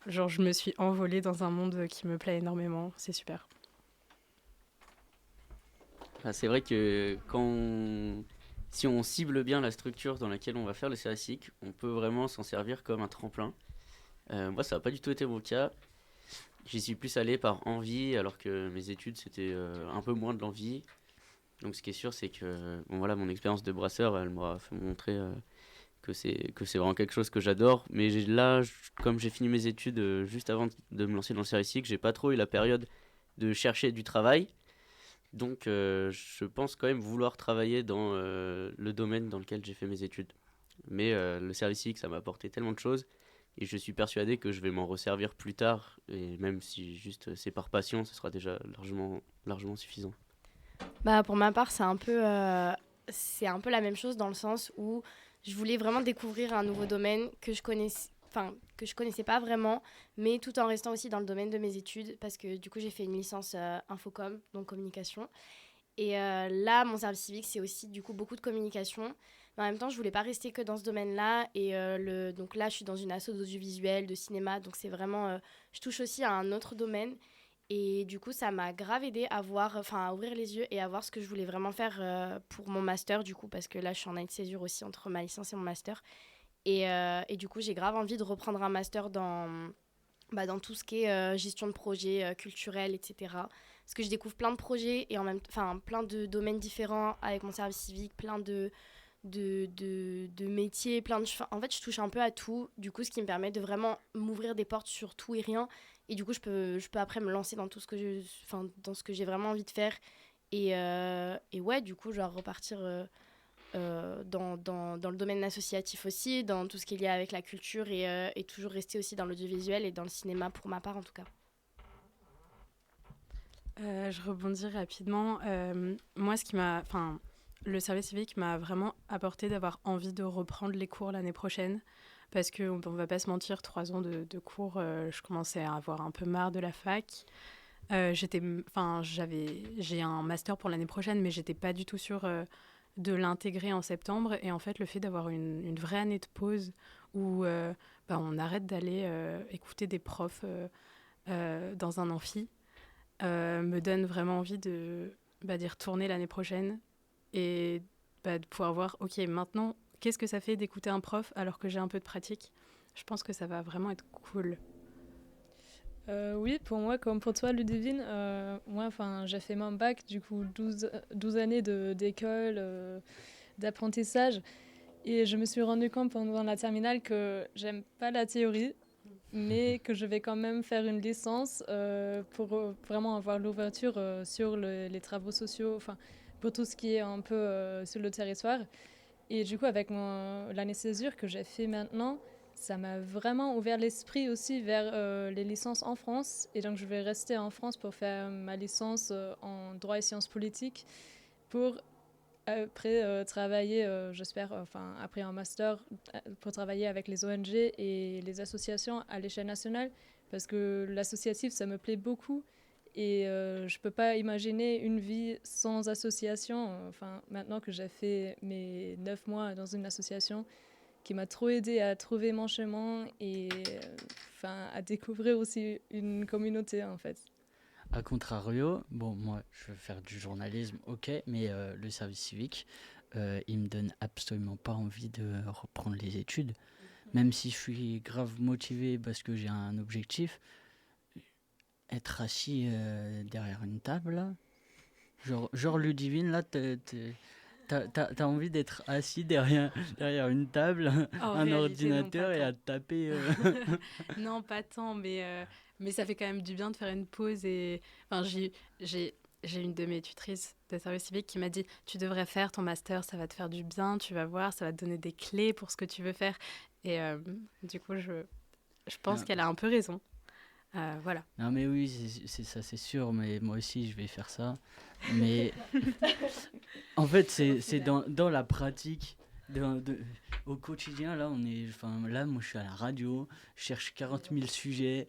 Je me suis envolée dans un monde qui me plaît énormément, c'est super. C'est vrai que si on cible bien la structure dans laquelle on va faire le service civique, on peut vraiment s'en servir comme un tremplin. Moi, ça n'a pas du tout été mon cas. J'y suis plus allé par envie, alors que mes études, c'était un peu moins de l'envie. Donc, ce qui est sûr, c'est que mon expérience de brasseur, elle m'a fait montrer que c'est vraiment quelque chose que j'adore. Mais là, comme j'ai fini mes études juste avant de me lancer dans le service civique, j'ai pas trop eu la période de chercher du travail. Donc, je pense quand même vouloir travailler dans le domaine dans lequel j'ai fait mes études. Mais le service civique, ça m'a apporté tellement de choses et je suis persuadé que je vais m'en resservir plus tard. Et même si juste c'est par passion, ce sera déjà largement suffisant. Pour ma part, c'est un peu la même chose dans le sens où je voulais vraiment découvrir un nouveau domaine que je connaissais pas vraiment, mais tout en restant aussi dans le domaine de mes études, parce que du coup j'ai fait une licence infocom, donc communication. Et là, mon service civique, c'est aussi du coup beaucoup de communication. Mais en même temps, je voulais pas rester que dans ce domaine-là. Et donc là, je suis dans une asso d'audiovisuel, de cinéma, donc c'est vraiment... je touche aussi à un autre domaine. Et du coup, ça m'a grave aidée à ouvrir les yeux et à voir ce que je voulais vraiment faire pour mon master, du coup, parce que là, je suis en année de césure aussi entre ma licence et mon master. Et du coup, j'ai grave envie de reprendre un master dans tout ce qui est gestion de projets culturels, etc. Parce que je découvre plein de projets et plein de domaines différents avec mon service civique, plein de métiers, en fait, je touche un peu à tout. Du coup, ce qui me permet de vraiment m'ouvrir des portes sur tout et rien. Et du coup, je peux après me lancer dans tout dans ce que j'ai vraiment envie de faire. Et ouais, du coup, genre repartir... dans le domaine associatif aussi, dans tout ce qu'il y a avec la culture et toujours rester aussi dans l'audiovisuel et dans le cinéma pour ma part en tout cas. Je rebondis rapidement. Moi, le service civique m'a vraiment apporté d'avoir envie de reprendre les cours l'année prochaine parce qu'on ne va pas se mentir, 3 ans de cours, je commençais à avoir un peu marre de la fac. J'ai un master pour l'année prochaine, mais j'étais pas du tout sûre de l'intégrer en septembre. Et en fait, le fait d'avoir une vraie année de pause où on arrête d'aller écouter des profs dans un amphi me donne vraiment envie d'y retourner l'année prochaine et de pouvoir voir, ok, maintenant, qu'est-ce que ça fait d'écouter un prof alors que j'ai un peu de pratique ? Je pense que ça va vraiment être cool. Oui, pour moi, comme pour toi, Ludivine, j'ai fait mon bac, du coup, 12 années d'école, d'apprentissage. Et je me suis rendu compte pendant la terminale que j'aime pas la théorie, mais que je vais quand même faire une licence pour vraiment avoir l'ouverture sur les travaux sociaux, pour tout ce qui est un peu sur le territoire. Et du coup, avec l'année césure que j'ai fait maintenant, ça m'a vraiment ouvert l'esprit aussi vers les licences en France. Et donc, je vais rester en France pour faire ma licence en droit et sciences politiques pour après travailler, j'espère, après un master, pour travailler avec les ONG et les associations à l'échelle nationale. Parce que l'associatif, ça me plaît beaucoup. Et je ne peux pas imaginer une vie sans association. Maintenant que j'ai fait mes 9 mois dans une association, qui m'a trop aidée à trouver mon chemin et à découvrir aussi une communauté en fait. A contrario, moi je veux faire du journalisme, ok, mais le service civique, il me donne absolument pas envie de reprendre les études, même si je suis grave motivé parce que j'ai un objectif. Être assis derrière une table, là, genre Ludivine, là, T'as envie d'être assis derrière une table, un ordinateur et à taper Non, pas tant, mais ça fait quand même du bien de faire une pause. Et j'ai une de mes tutrices de service civique qui m'a dit « Tu devrais faire ton master, ça va te faire du bien, tu vas voir, ça va te donner des clés pour ce que tu veux faire. » Et du coup, je pense qu'elle a un peu raison. Voilà. Non mais oui, c'est ça, c'est sûr, mais moi aussi je vais faire ça. Mais en fait, c'est dans la pratique, au quotidien, là, là, moi je suis à la radio, je cherche 40 000 sujets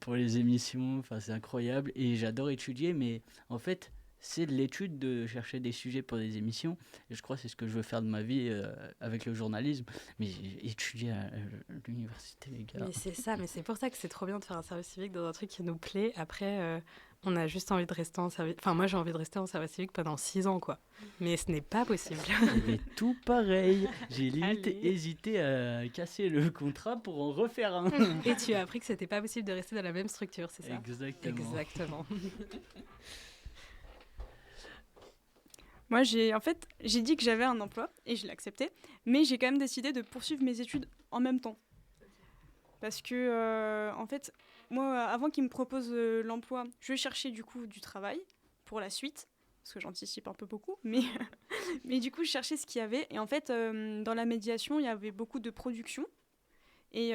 pour les émissions, c'est incroyable, et j'adore étudier, mais en fait, c'est de l'étude de chercher des sujets pour des émissions, et je crois que c'est ce que je veux faire de ma vie avec le journalisme, mais étudier à l'université, les gars. Mais c'est ça, mais c'est pour ça que c'est trop bien de faire un service civique dans un truc qui nous plaît. Après, on a juste envie de rester en service... Enfin, moi, j'ai envie de rester en service civique pendant 6 ans, quoi. Mais ce n'est pas possible. Mais tout pareil. J'ai limite hésité à casser le contrat pour en refaire un. Et tu as appris que c'était pas possible de rester dans la même structure, c'est ça? Exactement. Moi, j'ai dit que j'avais un emploi et je l'ai accepté, mais j'ai quand même décidé de poursuivre mes études en même temps. Parce que, en fait, moi, avant qu'ils me proposent l'emploi, je cherchais du coup du travail pour la suite, parce que j'anticipe un peu beaucoup, mais du coup, je cherchais ce qu'il y avait. Et en fait, dans la médiation, il y avait beaucoup de production. Et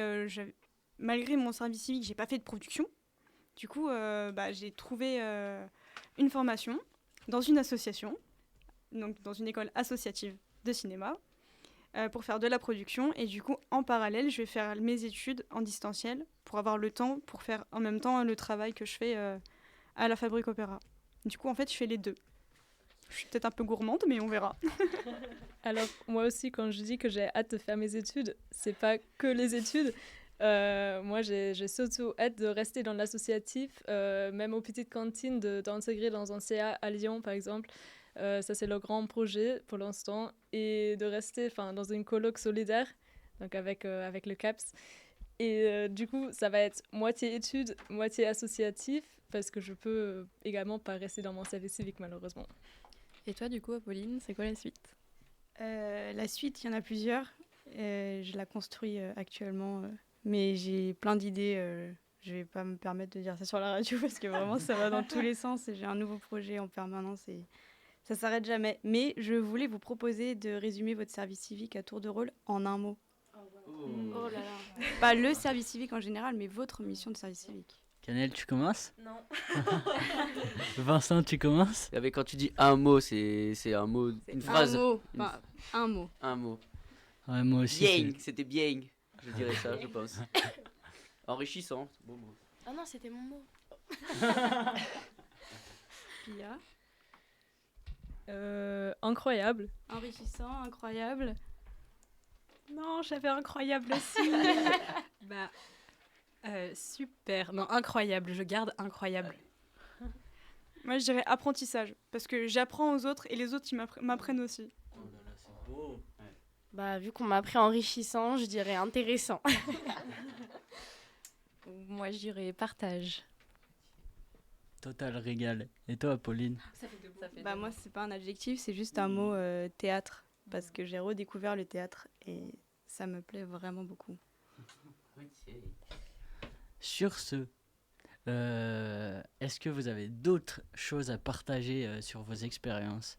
malgré mon service civique, j'ai pas fait de production. Du coup, j'ai trouvé une formation dans une association, donc dans une école associative de cinéma, pour faire de la production. Et du coup, en parallèle, je vais faire mes études en distanciel pour avoir le temps, pour faire en même temps le travail que je fais à la Fabrique Opéra. Du coup, en fait, je fais les deux. Je suis peut-être un peu gourmande, mais on verra. Alors, moi aussi, quand je dis que j'ai hâte de faire mes études, c'est pas que les études. Moi, j'ai surtout hâte de rester dans l'associatif, même aux petites cantines, d'intégrer dans un CA à Lyon, par exemple. Ça, c'est le grand projet pour l'instant. Et de rester dans une coloc solidaire, donc avec le CAPS. Et du coup, ça va être moitié études, moitié associatif, parce que je peux également pas rester dans mon service civique, malheureusement. Et toi, du coup, Apolline, c'est quoi la suite? La suite, il y en a plusieurs. Je la construis actuellement, mais j'ai plein d'idées. Je vais pas me permettre de dire ça sur la radio parce que vraiment, ça va dans tous les sens. Et j'ai un nouveau projet en permanence et ça s'arrête jamais. Mais je voulais vous proposer de résumer votre service civique à tour de rôle en un mot. Oh là là. Pas le service civique en général, mais votre mission de service civique. Canel, tu commences? Non. Vincent, tu commences? Mais quand tu dis un mot, c'est un mot, une phrase. Un mot. Un mot. Ouais, moi aussi. Bien, c'était bien. Je dirais ça, je pense. Enrichissant. Bon mot. Ah non, c'était mon mot. Pia. Incroyable. Enrichissant, incroyable. Non, j'avais incroyable aussi. Super. Non, incroyable. Je garde incroyable. Moi, je dirais apprentissage, parce que j'apprends aux autres et les autres, ils m'apprennent aussi. Oh là là, c'est beau. Vu qu'on m'a appris enrichissant, je dirais intéressant. Moi, je dirais partage. Total régal. Et toi, Pauline? Moi, c'est pas un adjectif, c'est juste un mot théâtre, parce que j'ai redécouvert le théâtre et ça me plaît vraiment beaucoup. Sur ce, est-ce que vous avez d'autres choses à partager sur vos expériences?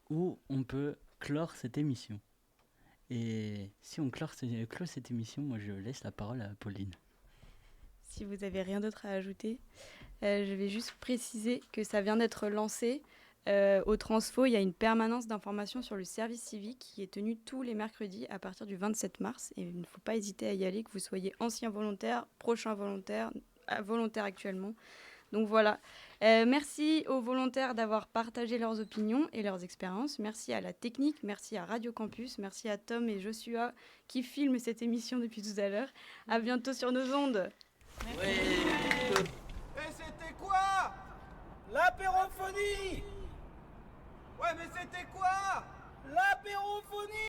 Ou on peut clore cette émission? Et si on clôt cette émission, moi je laisse la parole à Pauline. Si vous n'avez rien d'autre à ajouter, je vais juste préciser que ça vient d'être lancé. Au Transfo, il y a une permanence d'information sur le service civique qui est tenue tous les mercredis à partir du 27 mars. Et il ne faut pas hésiter à y aller, que vous soyez ancien volontaire, prochain volontaire, volontaire actuellement. Donc voilà. Merci aux volontaires d'avoir partagé leurs opinions et leurs expériences. Merci à la technique, merci à Radio Campus, merci à Tom et Joshua qui filment cette émission depuis tout à l'heure. À bientôt sur nos ondes. Et c'était quoi? L'apérophonie. Ouais, mais c'était quoi? L'apérophonie.